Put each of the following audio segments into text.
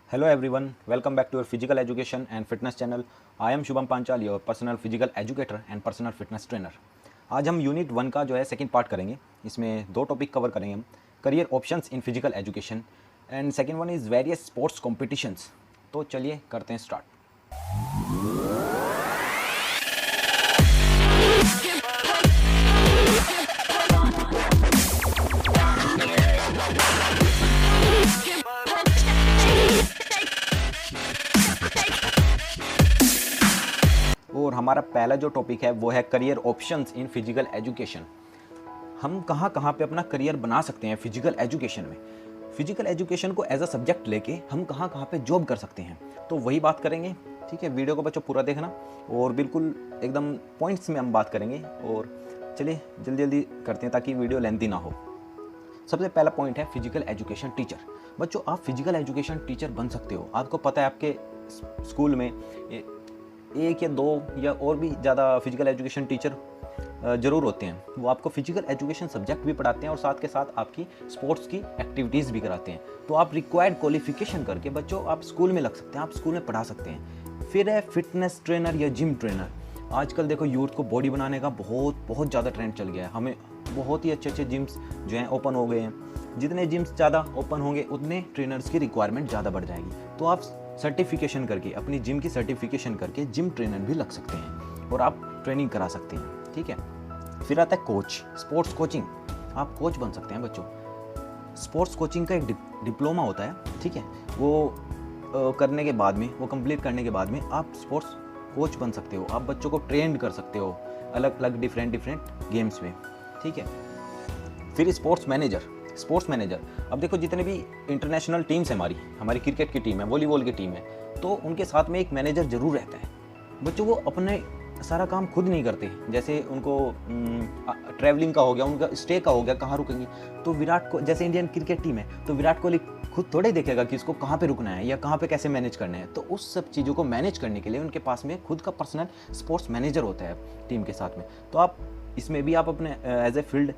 Hello everyone, welcome back to your physical education and fitness channel. I am Shubham Panchal, your personal physical educator and personal fitness trainer. आज हम unit 1 का जो है second part करेंगे. इसमें दो topic cover करेंगे हम. Career options in physical education and second one is various sports competitions. तो चलिए करते हैं स्टार्ट. और हमारा पहला जो टॉपिक है वो है career options in physical education. हम कहाँ कहाँ पे अपना करियर बना सकते हैं फिजिकल एजुकेशन में. फिजिकल एजुकेशन को एज अ सब्जेक्ट लेके हम कहाँ कहाँ पे जॉब कर सकते हैं, तो वही बात करेंगे. ठीक है, वीडियो को बच्चों पूरा देखना और बिल्कुल एकदम पॉइंट्स में हम बात करेंगे. और चलिए जल्दी जल्दी करते हैं ताकि वीडियो लेंथी ना हो. सबसे पहला पॉइंट है फिजिकल एजुकेशन टीचर. बच्चों आप फिजिकल एजुकेशन टीचर बन सकते हो. आपको पता है आपके स्कूल में एक या दो या और भी ज़्यादा फिजिकल एजुकेशन टीचर ज़रूर होते हैं. वो आपको फिजिकल एजुकेशन सब्जेक्ट भी पढ़ाते हैं और साथ के साथ आपकी स्पोर्ट्स की एक्टिविटीज़ भी कराते हैं. तो आप रिक्वायर्ड क्वालिफिकेशन करके बच्चों आप स्कूल में लग सकते हैं, आप स्कूल में पढ़ा सकते हैं. फिर है फिटनेस ट्रेनर या जिम ट्रेनर. आजकल देखो यूथ को बॉडी बनाने का बहुत ज़्यादा ट्रेंड चल गया है. हमें बहुत ही अच्छे जिम्स जो हैं ओपन हो गए हैं. जितने जिम्स ज़्यादा ओपन होंगे उतने ट्रेनर्स की रिक्वायरमेंट ज़्यादा बढ़ जाएगी. तो आप सर्टिफिकेशन करके अपनी जिम की सर्टिफिकेशन करके जिम ट्रेनर भी लग सकते हैं और आप ट्रेनिंग करा सकते हैं. ठीक है. फिर आता है कोच, स्पोर्ट्स कोचिंग. आप कोच बन सकते हैं बच्चों. स्पोर्ट्स कोचिंग का एक डिप्लोमा होता है. ठीक है, वो करने के बाद में, वो कंप्लीट करने के बाद में आप स्पोर्ट्स कोच बन सकते हो. आप बच्चों को ट्रेंड कर सकते हो अलग अलग डिफरेंट गेम्स में. ठीक है. फिर स्पोर्ट्स मैनेजर. अब देखो जितने भी इंटरनेशनल टीम्स हैं, हमारी क्रिकेट की टीम है, वॉलीबॉल की टीम है, तो उनके साथ में एक मैनेजर ज़रूर रहता है. बच्चों वो अपने सारा काम खुद नहीं करते. जैसे उनको ट्रैवलिंग का हो गया, उनका स्टे का हो गया, कहाँ रुकेंगे. तो विराट को जैसे इंडियन क्रिकेट टीम है तो विराट कोहली खुद थोड़े देखेगा कि इसको कहाँ पे रुकना है या कहाँ पे कैसे मैनेज करना है. तो उस सब चीज़ों को मैनेज करने के लिए उनके पास में खुद का पर्सनल स्पोर्ट्स मैनेजर होता है टीम के साथ में. तो आप इसमें भी आप अपने एज ए फील्ड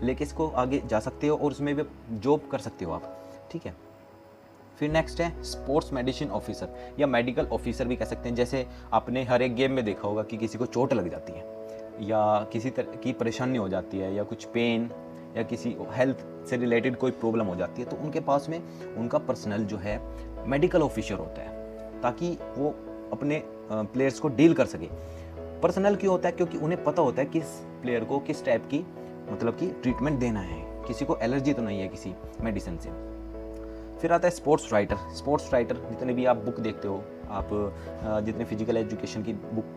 लेके इसको आगे जा सकते हो और उसमें भी जॉब कर सकते हो आप. ठीक है. फिर नेक्स्ट है स्पोर्ट्स मेडिसिन ऑफिसर या मेडिकल ऑफिसर भी कह सकते हैं. जैसे आपने हर एक गेम में देखा होगा कि किसी को चोट लग जाती है या किसी तरह की परेशानी हो जाती है या कुछ पेन या किसी हेल्थ से रिलेटेड कोई प्रॉब्लम हो जाती है, तो उनके पास में उनका पर्सनल जो है मेडिकल ऑफिसर होता है ताकि वो अपने प्लेयर्स को डील कर सके. पर्सनल क्यों होता है? क्योंकि उन्हें पता होता है किस प्लेयर को किस टाइप की मतलब कि ट्रीटमेंट देना है, किसी को एलर्जी तो नहीं है किसी मेडिसिन से. फिर आता है स्पोर्ट्स राइटर. जितने भी आप बुक देखते हो, आप जितने फिजिकल एजुकेशन की बुक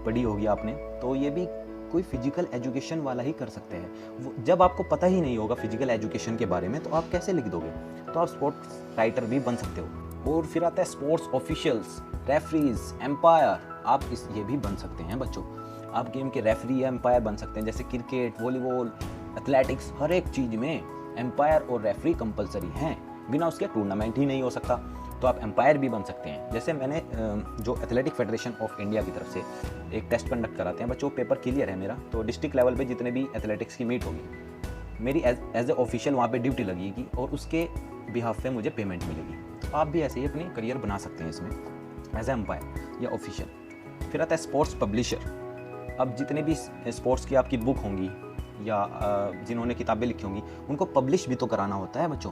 पढ़ी होगी आपने, तो ये भी कोई फिजिकल एजुकेशन वाला ही कर सकते हैं. जब आपको पता ही नहीं होगा फिजिकल एजुकेशन के बारे में तो आप कैसे लिख दोगे. तो आप स्पोर्ट्स राइटर भी बन सकते हो. और फिर आता है स्पोर्ट्स ऑफिशियल्स, रेफरीज, एम्पायर. आप ये भी बन सकते हैं बच्चों. आप गेम के रेफरी या एम्पायर बन सकते हैं. जैसे क्रिकेट, वॉलीबॉल, एथलेटिक्स, हर एक चीज़ में एम्पायर और रेफरी कंपलसरी हैं. बिना उसके टूर्नामेंट ही नहीं हो सकता. तो आप एम्पायर भी बन सकते हैं. जैसे मैंने जो एथलेटिक फेडरेशन ऑफ इंडिया की तरफ से एक टेस्ट कंडक्ट कराते हैं बच्चों, पेपर क्लियर है मेरा, तो डिस्ट्रिक्ट लेवल पे जितने भी एथलेटिक्स की मीट होगी मेरी एज ए ऑफिशियल वहाँ पे ड्यूटी लगेगी और उसके बिहाफ पे मुझे पेमेंट मिलेगी. तो आप भी ऐसे ही अपनी करियर बना सकते हैं इसमें एज ए एम्पायर या ऑफिशियल. फिर आता है स्पोर्ट्स पब्लिशर. अब जितने भी स्पोर्ट्स की आपकी बुक होंगी या जिन्होंने किताबें लिखी होंगी उनको पब्लिश भी तो कराना होता है बच्चों.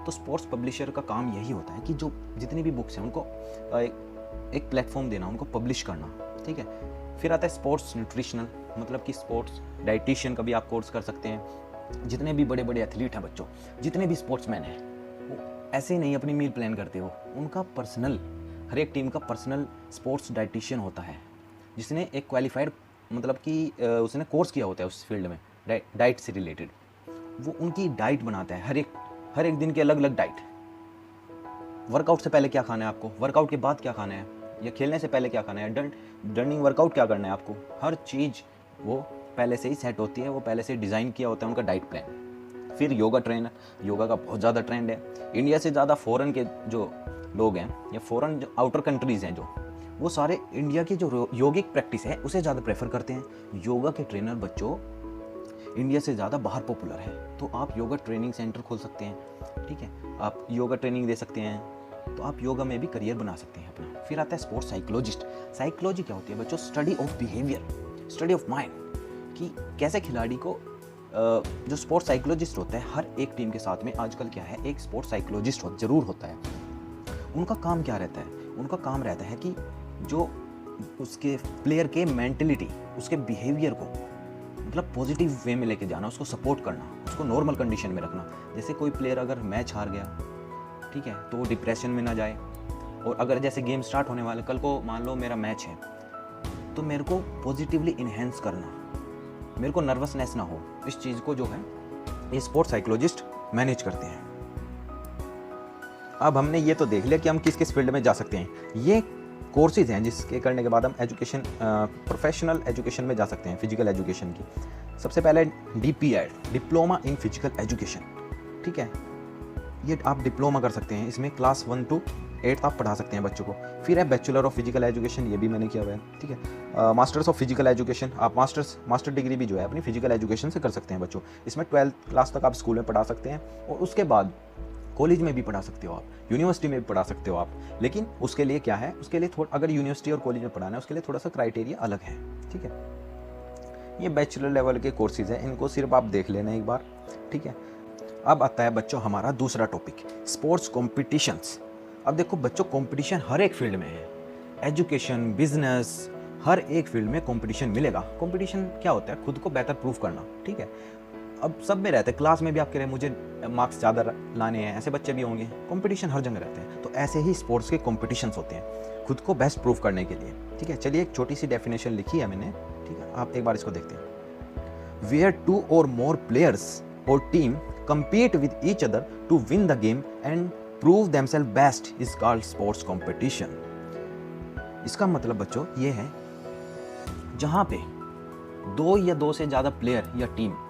तो स्पोर्ट्स पब्लिशर का काम यही होता है कि जो जितनी भी बुक्स हैं उनको एक प्लेटफॉर्म देना, उनको पब्लिश करना. ठीक है. फिर आता है स्पोर्ट्स न्यूट्रिशनल, मतलब कि स्पोर्ट्स डाइटिशियन का भी आप कोर्स कर सकते हैं. जितने भी बड़े बड़े एथलीट हैं बच्चों, जितने भी स्पोर्ट्समैन हैं, वो ऐसे ही नहीं अपनी मील प्लान करते हो. उनका पर्सनल, हर एक टीम का पर्सनल स्पोर्ट्स डाइटिशियन होता है जिसने एक क्वालिफाइड मतलब कि उसने कोर्स किया होता है उस फील्ड में डाइट से रिलेटेड. वो उनकी डाइट बनाता है, हर एक दिन की अलग अलग डाइट. वर्कआउट से पहले क्या खाना है आपको, वर्कआउट के बाद क्या खाना है, या खेलने से पहले क्या खाना है, रनिंग वर्कआउट क्या करना है आपको, हर चीज़ वो पहले से ही सेट होती है. वो पहले से डिज़ाइन किया होता है उनका डाइट प्लान. फिर योगा ट्रेनर. योगा का बहुत ज़्यादा ट्रेंड है. इंडिया से ज़्यादा फॉरेन के जो लोग हैं या फॉरेन जो आउटर कंट्रीज़ हैं, जो वो सारे इंडिया की जो योगिक प्रैक्टिस है उसे ज़्यादा प्रेफर करते हैं. योगा के ट्रेनर बच्चों इंडिया से ज़्यादा बाहर पॉपुलर है. तो आप योगा ट्रेनिंग सेंटर खोल सकते हैं. ठीक है, आप योगा ट्रेनिंग दे सकते हैं. तो आप योगा में भी करियर बना सकते हैं अपना। फिर आता है स्पोर्ट्स साइकोलॉजिस्ट। साइकोलॉजी क्या होती है बच्चों? Study of behaviour, study of mind, कि कैसे खिलाड़ी को जो स्पोर्ट्स साइकोलॉजिस्ट होता है, हर एक टीम के साथ में आजकल क्या है, एक स्पोर्ट्स साइकोलॉजिस्ट जरूर होता है। उनका काम क्या रहता है? उनका काम रहता है कि जो उसके प्लेयर के मेंटलिटी, उसके बिहेवियर को मतलब पॉजिटिव वे में लेके जाना, उसको सपोर्ट करना, उसको नॉर्मल कंडीशन में रखना। जैसे कोई प्लेयर अगर मैच हार गया, ठीक है, तो वो डिप्रेशन में ना जाए। और अगर जैसे गेम स्टार्ट होने वाला, कल को मान लो मेरा मैच है, तो मेरे को पॉजिटिवली इन्हेंस करना, मेरे को नर्वसनेस ना हो, इस चीज़ को जो है ये स्पोर्ट्स साइकोलॉजिस्ट मैनेज करते हैं। अब हमने ये तो देख लिया कि हम किस किस फील्ड में जा सकते हैं। ये कोर्सेज हैं जिसके करने के बाद हम एजुकेशन, प्रोफेशनल एजुकेशन में जा सकते हैं, फिजिकल एजुकेशन की। सबसे पहले DPED, diploma in physical education, ठीक है, ये आप डिप्लोमा कर सकते हैं, इसमें क्लास 1 to 8 आप पढ़ा सकते हैं बच्चों को। फिर है बैचलर ऑफ फिजिकल एजुकेशन, ये भी मैंने किया हुआ है, ठीक है। मास्टर्स ऑफ फिजिकल एजुकेशन, आप मास्टर डिग्री भी जो है अपनी फिजिकल एजुकेशन से कर सकते हैं बच्चों। इसमें 12th क्लास तक आप स्कूल में पढ़ा सकते हैं और उसके बाद कॉलेज में भी पढ़ा सकते हो आप, यूनिवर्सिटी में भी पढ़ा सकते हो आप। लेकिन उसके लिए क्या है, उसके लिए थोड़ा, अगर यूनिवर्सिटी और कॉलेज में पढ़ाना है उसके लिए थोड़ा सा क्राइटेरिया अलग है, ठीक है। ये बैचलर लेवल के कोर्सेज हैं, इनको सिर्फ आप देख लेना एक बार, ठीक है। अब आता है बच्चों हमारा दूसरा टॉपिक, स्पोर्ट्स कॉम्पिटिशन्स। अब देखो बच्चों, कंपटीशन हर एक फील्ड में है, एजुकेशन, बिजनेस, हर एक फील्ड में कंपटीशन मिलेगा। कंपटीशन क्या होता है? खुद को बेहतर प्रूव करना, ठीक है। अब सब में रहते हैं, क्लास में भी आप कह रहे हैं मुझे मार्क्स ज़्यादा लाने हैं, ऐसे बच्चे भी होंगे। कंपटीशन हर जगह रहते हैं, तो ऐसे ही स्पोर्ट्स के कंपटीशंस होते हैं खुद को बेस्ट प्रूव करने के लिए, ठीक है। चलिए एक छोटी सी डेफिनेशन लिखी है मैंने, ठीक है, आप एक बार इसको देखते हैं। Where 2 or more players or team compete with each other to win the game and prove themselves best is called sports competition। इसका मतलब बच्चों ये है, जहां पे 2 या 2 से ज़्यादा प्लेयर या टीम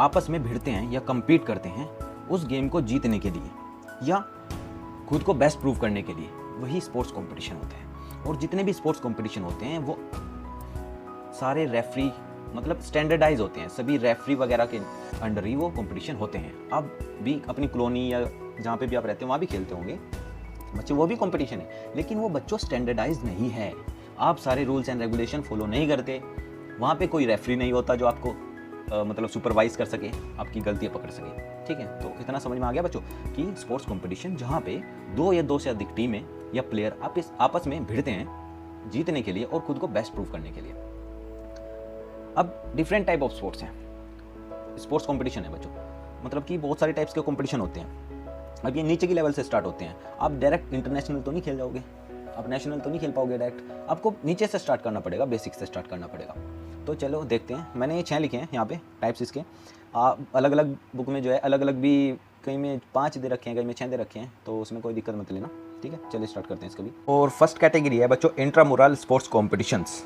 आपस में भिड़ते हैं या compete करते हैं उस गेम को जीतने के लिए या खुद को बेस्ट प्रूव करने के लिए, वही स्पोर्ट्स कंपटीशन होते हैं। और जितने भी स्पोर्ट्स कंपटीशन होते हैं वो सारे रेफरी मतलब स्टैंडर्डाइज होते हैं, सभी रेफरी वगैरह के अंडर ही वो कंपटीशन होते हैं। आप भी अपनी कॉलोनी या जहाँ पे भी आप रहते हैं वहाँ भी खेलते होंगे बच्चे, वो भी कंपटीशन है, लेकिन वो बच्चों स्टैंडर्डाइज नहीं है। आप सारे रूल्स एंड रेगुलेशन फॉलो नहीं करते, वहाँ पे कोई रेफरी नहीं होता जो आपको मतलब सुपरवाइज कर सके, आपकी गलतियाँ पकड़ सके, ठीक है। तो इतना समझ में आ गया बच्चों कि स्पोर्ट्स कंपटीशन जहाँ पे 2 या 2 से अधिक टीमें या प्लेयर आपस में भिड़ते हैं जीतने के लिए और खुद को बेस्ट प्रूव करने के लिए। अब डिफरेंट टाइप ऑफ स्पोर्ट्स हैं, स्पोर्ट्स कंपटीशन है बच्चों, मतलब कि बहुत सारे टाइप्स के कंपटीशन होते हैं। अब ये नीचे की लेवल से स्टार्ट होते हैं, आप डायरेक्ट इंटरनेशनल तो नहीं खेल जाओगे, आप नेशनल तो नहीं खेल पाओगे डायरेक्ट, आपको नीचे से स्टार्ट करना पड़ेगा, बेसिक से स्टार्ट करना पड़ेगा। तो चलो देखते हैं, मैंने ये 6 लिखे हैं यहाँ पे टाइप्स इसके, अलग अलग बुक में जो है अलग अलग भी, कहीं में 5 दे रखे हैं, कहीं में 6 दे रखे हैं, तो उसमें कोई दिक्कत मत लेना, ठीक है। चलिए स्टार्ट करते हैं इसका भी। और फर्स्ट कैटेगरी है बच्चों इंट्रामुरल स्पोर्ट्स कॉम्पिटिशन्स।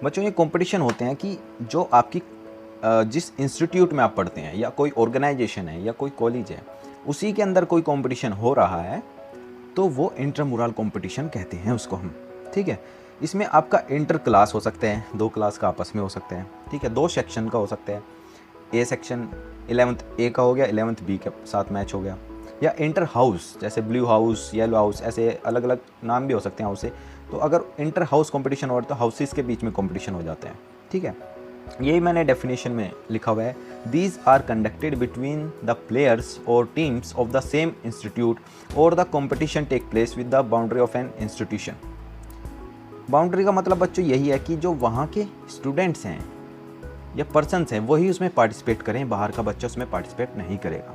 बच्चों ये कंपटीशन होते हैं कि जो आपकी जिस इंस्टीट्यूट में आप पढ़ते हैं या कोई ऑर्गेनाइजेशन है या कोई कॉलेज है, उसी के अंदर कोई कंपटीशन हो रहा है तो वो इंट्रामुरल कंपटीशन कहते हैं उसको हम, ठीक है। इसमें आपका इंटर क्लास हो सकते हैं, 2 क्लास का आपस में हो सकते हैं, ठीक है, 2 सेक्शन का हो सकता है। ए सेक्शन 11th A का हो गया, 11th B के साथ मैच हो गया, या इंटर हाउस जैसे ब्लू हाउस, येलो हाउस, ऐसे अलग अलग नाम भी हो सकते हैं हाउस से। तो अगर इंटर हाउस कंपटीशन हो तो हाउसेस के बीच में कंपटीशन हो जाते हैं, ठीक है। यही मैंने डेफिनेशन में लिखा हुआ है, these are conducted between the players और teams of the same institute और the competition take place with the boundary of an institution. Boundary का मतलब बच्चों यही है कि जो वहाँ के स्टूडेंट्स हैं या पर्सनस हैं वही उसमें पार्टिसिपेट करें, बाहर का बच्चा उसमें पार्टिसिपेट नहीं करेगा,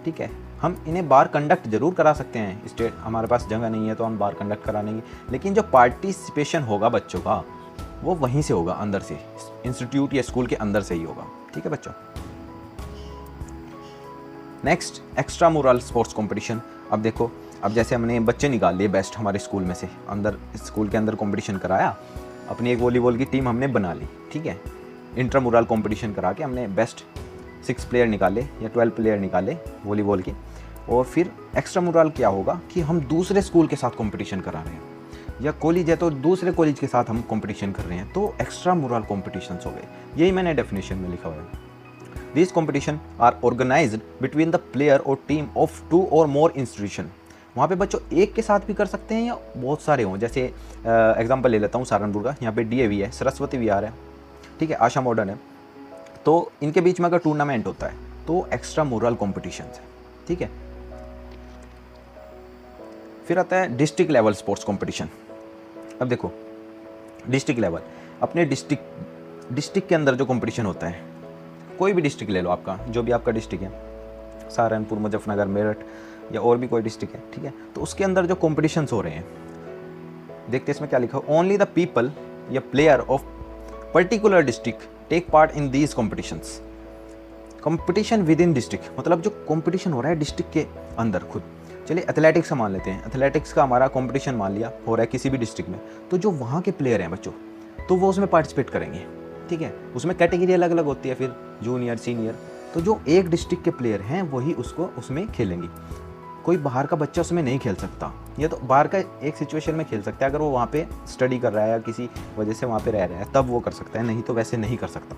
ठीक है। हम इन्हें बार कंडक्ट जरूर करा सकते हैं, स्टेट हमारे पास जगह नहीं है तो हम बार कंडक्ट करा लेंगे, लेकिन जो पार्टिसिपेशन होगा बच्चों का वो वहीं से होगा, अंदर से, इंस्टीट्यूट या स्कूल के अंदर से ही होगा, ठीक है बच्चों। नेक्स्ट एक्स्ट्रा मुरल स्पोर्ट्स कंपटीशन। अब देखो, अब जैसे हमने बच्चे निकाल लिए बेस्ट हमारे स्कूल में से, अंदर स्कूल के अंदर कंपटीशन कराया, अपनी एक वॉलीबॉल की टीम हमने बना ली, ठीक है। इंट्रामुरल कंपटीशन करा के हमने बेस्ट 6 प्लेयर निकाले या 12 प्लेयर निकाले वॉलीबॉल के। और फिर एक्स्ट्रा मुरल क्या होगा कि हम दूसरे स्कूल के साथ कंपटीशन करा रहे हैं, या कॉलेज है तो दूसरे कॉलेज के साथ हम कंपटीशन कर रहे हैं, तो एक्स्ट्रा मुरल कॉम्पिटिशन्स हो गए। यही मैंने डेफिनेशन में लिखा हुआ है। These competition are organized between the player or team of 2 or more institution वहाँ पे बच्चों एक के साथ भी कर सकते हैं या बहुत सारे हों। जैसे एग्जांपल ले लेता हूँ सहारनपुर का, यहाँ पे DAV है, सरस्वती विहार है, ठीक है, आशा मॉडर्न है। तो इनके बीच में अगर टूर्नामेंट होता है तो एक्स्ट्रा मोरल कॉम्पिटिशन है, ठीक है। फिर आता है डिस्ट्रिक्ट लेवल स्पोर्ट्स कॉम्पिटिशन। अब देखो डिस्ट्रिक्ट लेवल, अपने डिस्ट्रिक्ट के अंदर जो कंपटीशन होता है, कोई भी डिस्ट्रिक्ट ले लो आपका, जो भी आपका डिस्ट्रिक्ट है, सहारनपुर, मुजफ्फरनगर, मेरठ या और भी कोई डिस्ट्रिक्ट है, ठीक है। तो उसके अंदर जो कॉम्पिटिशन्स हो रहे हैं, देखते हैं इसमें क्या लिखा है, ओनली द पीपल या player of particular district take part in these competitions. Competition within district, मतलब जो कंपटीशन हो रहा है डिस्ट्रिक्ट के अंदर खुद। चलिए एथलेटिक्स का मान लेते हैं, एथलेटिक्स का हमारा कंपटीशन मान लिया हो रहा है किसी भी डिस्ट्रिक्ट में, तो जो वहाँ के प्लेयर हैं बच्चों, तो वो उसमें पार्टिसिपेट करेंगे, ठीक है। उसमें कैटेगरी अलग अलग होती है, फिर जूनियर, सीनियर। तो जो एक डिस्ट्रिक्ट के प्लेयर हैं वही उसको उसमें खेलेंगे। कोई बाहर का बच्चा उसमें नहीं खेल सकता, या तो बाहर का एक सिचुएशन में खेल सकता है, अगर वो वहाँ पे स्टडी कर रहा है या किसी वजह से वहाँ पे रह रहा है तब वो कर सकता है, नहीं तो वैसे नहीं कर सकता।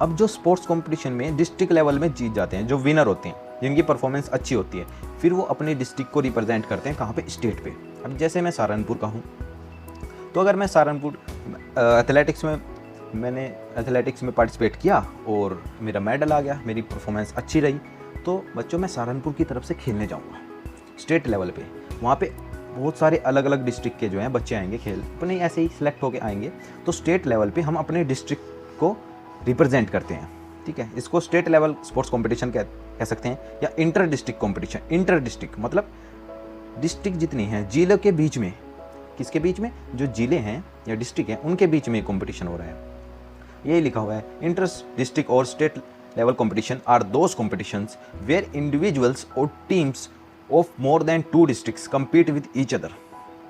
अब जो स्पोर्ट्स कंपटीशन में डिस्ट्रिक्ट लेवल में जीत जाते हैं, जो विनर होते हैं, जिनकी परफॉर्मेंस अच्छी होती है, फिर वो अपने डिस्ट्रिक्ट को रिप्रेजेंट करते हैं, कहाँ पे, स्टेट पे। अब जैसे मैं सहारनपुर का हूँ, तो अगर मैं सहारनपुर मैंने एथलेटिक्स में पार्टिसिपेट किया और मेरा मेडल आ गया, मेरी परफॉर्मेंस अच्छी रही, तो बच्चों मैं सहारनपुर की तरफ से खेलने जाऊँगा स्टेट लेवल पे। वहाँ पे बहुत सारे अलग अलग डिस्ट्रिक्ट के जो हैं बच्चे आएंगे, खेल अपने ऐसे ही सिलेक्ट होके आएंगे। तो स्टेट लेवल पे हम अपने डिस्ट्रिक्ट को रिप्रेजेंट करते हैं, ठीक है। इसको स्टेट लेवल स्पोर्ट्स कंपटीशन कह सकते हैं, या inter district competition. Inter district मतलब डिस्ट्रिक्ट जितनी हैं जिलों के बीच में, किसके बीच में, जो जिले हैं या डिस्ट्रिक्ट हैं उनके बीच में कंपटीशन हो रहा है, यही लिखा हुआ है। इंटर डिस्ट्रिक्ट और state level competition are those competitions where individuals और teams of more than 2 districts compete with each other,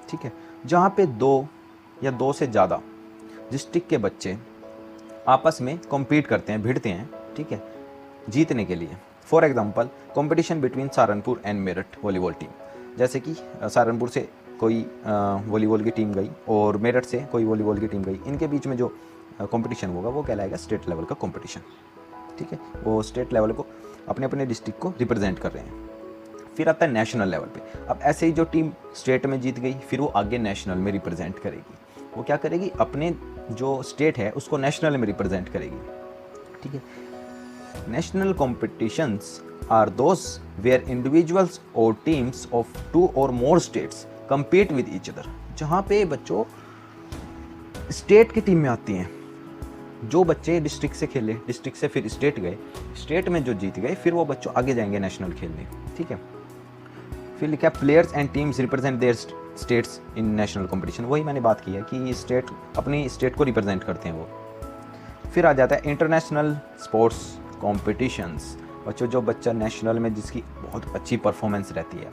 ठीक है। जहाँ पे 2 या 2 से ज़्यादा डिस्ट्रिक्ट के बच्चे आपस में कम्पीट करते हैं, भिड़ते हैं, ठीक है, जीतने के लिए। For example competition between Saharanpur and Meerut volleyball team. जैसे कि सहारनपुर से कोई वॉलीबॉल की टीम गई और मेरठ से कोई वॉलीबॉल की टीम गई, इनके बीच में जो कंपटीशन होगा वो कहलाएगा स्टेट लेवल का कंपटीशन, ठीक है। वो स्टेट लेवल को अपने अपने डिस्ट्रिक्ट को रिप्रेजेंट कर रहे हैं। फिर आता है नेशनल लेवल पे। अब ऐसे ही जो टीम स्टेट में जीत गई, फिर वो आगे नेशनल में रिप्रेजेंट करेगी। वो क्या करेगी, अपने जो स्टेट है उसको नेशनल में रिप्रेजेंट करेगी, ठीक है। National competitions are those where individuals और टीम्स ऑफ 2 और more states compete with each other. जहाँ पे बच्चों स्टेट की टीम में आती हैं, जो बच्चे डिस्ट्रिक्ट से खेले, डिस्ट्रिक्ट से फिर स्टेट गए, स्टेट में जो जीत गए, फिर वो बच्चों आगे जाएंगे नेशनल खेलने, ठीक है। फिर लिखा है players and teams represent their states in national competition. वही मैंने बात की है कि स्टेट अपनी स्टेट को रिप्रेजेंट करते हैं वो। फिर आ जाता है इंटरनेशनल स्पोर्ट्स कॉम्पिटिशन्स। बच्चों जो बच्चा नेशनल में जिसकी बहुत अच्छी परफॉर्मेंस रहती है,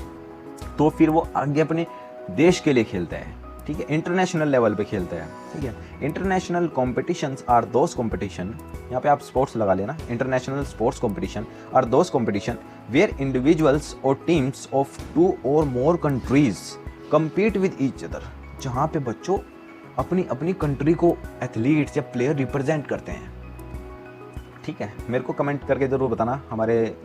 तो फिर वो आगे अपने देश के लिए खेलता है, ठीक है, इंटरनेशनल लेवल पे खेलता है, ठीक है। International competitions are those competition, यहाँ पे आप स्पोर्ट्स लगा लेना, international sports competition are those competition where individuals और टीम्स ऑफ 2 और more countries compete with each other. जहाँ पे बच्चों अपनी अपनी कंट्री को एथलीट्स या प्लेयर रिप्रेजेंट करते हैं, ठीक है। मेरे को कमेंट करके ज़रूर बताना हमारे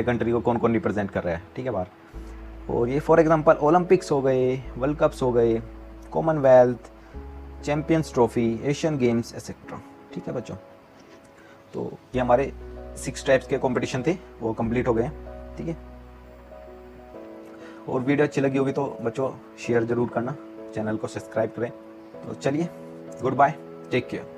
कंट्री को कौन कौन रिप्रेजेंट कर रहा है, ठीक है बाहर। और ये फॉर एग्जांपल ओलंपिक्स हो गए, वर्ल्ड कप्स हो गए, Commonwealth, champions trophy, Asian games etcetera, ठीक है बच्चों। तो ये हमारे 6 टाइप्स के कंपटीशन थे, वो कंप्लीट हो गए, ठीक है। और वीडियो अच्छी लगी होगी तो बच्चों शेयर ज़रूर करना, चैनल को सब्सक्राइब करें। तो चलिए, गुड बाय, टेक केयर।